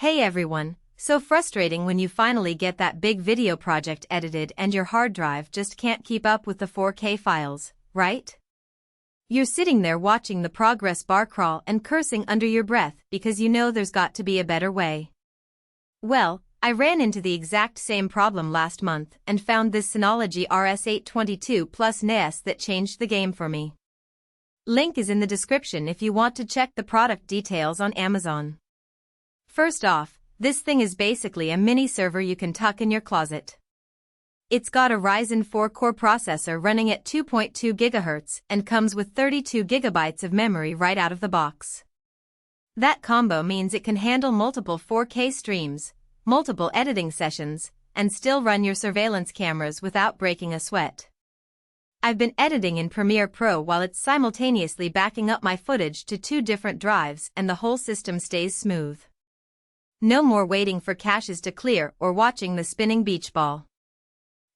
Hey everyone, so frustrating when you finally get that big video project edited and your hard drive just can't keep up with the 4K files, right? You're sitting there watching the progress bar crawl and cursing under your breath because you know there's got to be a better way. Well, I ran into the exact same problem last month and found this Synology RS822 NAS that changed the game for me. Link is in the description if you want to check the product details on Amazon. First off, this thing is basically a mini server you can tuck in your closet. It's got a Ryzen 4-core processor running at 2.2 GHz and comes with 32 GB of memory right out of the box. That combo means it can handle multiple 4K streams, multiple editing sessions, and still run your surveillance cameras without breaking a sweat. I've been editing in Premiere Pro while it's simultaneously backing up my footage to 2 different drives and the whole system stays smooth. No more waiting for caches to clear or watching the spinning beach ball.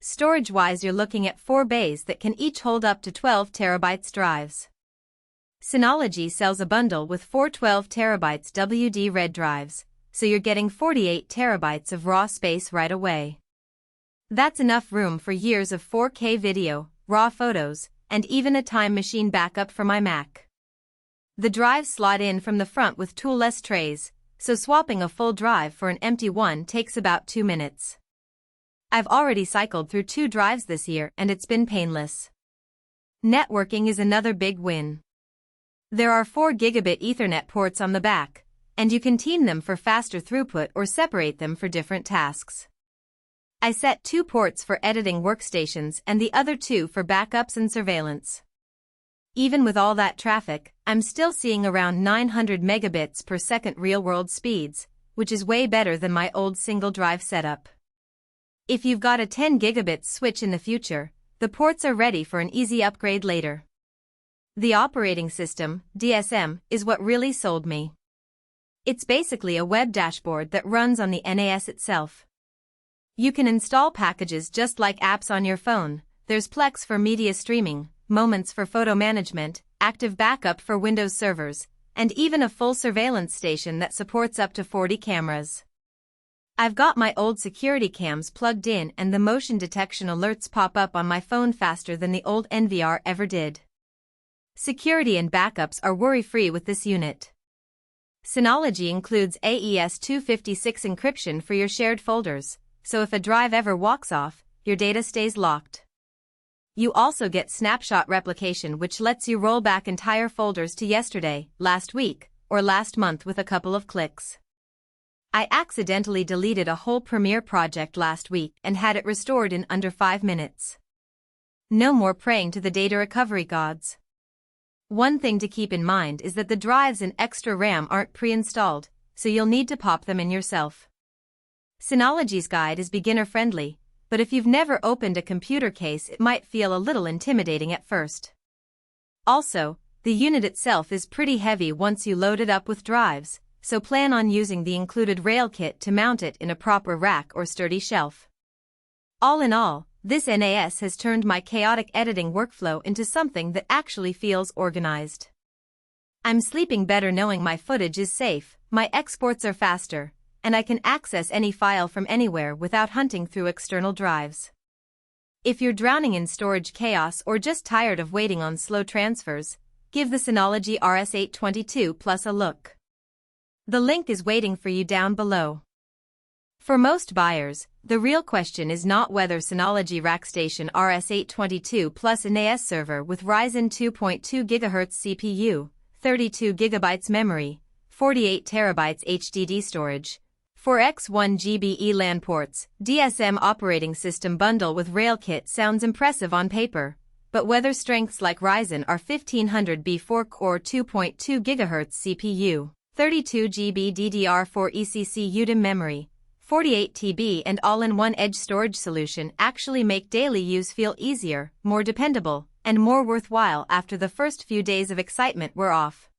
Storage-wise, you're looking at 4 bays that can each hold up to 12 TB drives. Synology sells a bundle with 4 12 TB WD RED drives, so you're getting 48 TB of raw space right away. That's enough room for years of 4K video, raw photos, and even a time machine backup for my Mac. The drives slot in from the front with toolless trays, so swapping a full drive for an empty one takes about 2 minutes. I've already cycled through 2 drives this year and it's been painless. Networking is another big win. There are 4 gigabit Ethernet ports on the back, and you can team them for faster throughput or separate them for different tasks. I set 2 ports for editing workstations and the other 2 for backups and surveillance. Even with all that traffic, I'm still seeing around 900 megabits per second real-world speeds, which is way better than my old single-drive setup. If you've got a 10 gigabit switch in the future, the ports are ready for an easy upgrade later. The operating system, DSM, is what really sold me. It's basically a web dashboard that runs on the NAS itself. You can install packages just like apps on your phone. There's Plex for media streaming, Moments for photo management, active backup for Windows servers, and even a full surveillance station that supports up to 40 cameras. I've got my old security cams plugged in and the motion detection alerts pop up on my phone faster than the old NVR ever did. Security and backups are worry-free with this unit. Synology includes AES-256 encryption for your shared folders, so if a drive ever walks off, your data stays locked. You also get snapshot replication, which lets you roll back entire folders to yesterday, last week, or last month with a couple of clicks. I accidentally deleted a whole Premiere project last week and had it restored in under 5 minutes. No more praying to the data recovery gods. One thing to keep in mind is that the drives and extra RAM aren't pre-installed, so you'll need to pop them in yourself. Synology's guide is beginner-friendly, but if you've never opened a computer case, it might feel a little intimidating at first. Also, the unit itself is pretty heavy once you load it up with drives, so plan on using the included rail kit to mount it in a proper rack or sturdy shelf. All in all, this NAS has turned my chaotic editing workflow into something that actually feels organized. I'm sleeping better knowing my footage is safe, my exports are faster, and I can access any file from anywhere without hunting through external drives. If you're drowning in storage chaos or just tired of waiting on slow transfers, give the Synology RS822 a look. The link is waiting for you down below. For most buyers, the real question is not whether Synology RackStation RS822 NAS server with Ryzen 2.2 GHz CPU, 32 GB memory, 48 TB HDD storage, 4x1 GB LAN ports, DSM operating system bundle with RailKit sounds impressive on paper, but whether strengths like Ryzen R1500B 4-core 2.2 GHz CPU, 32 GB DDR4 ECC UDIM memory, 48 TB and all-in-one edge storage solution actually make daily use feel easier, more dependable, and more worthwhile after the first few days of excitement were off.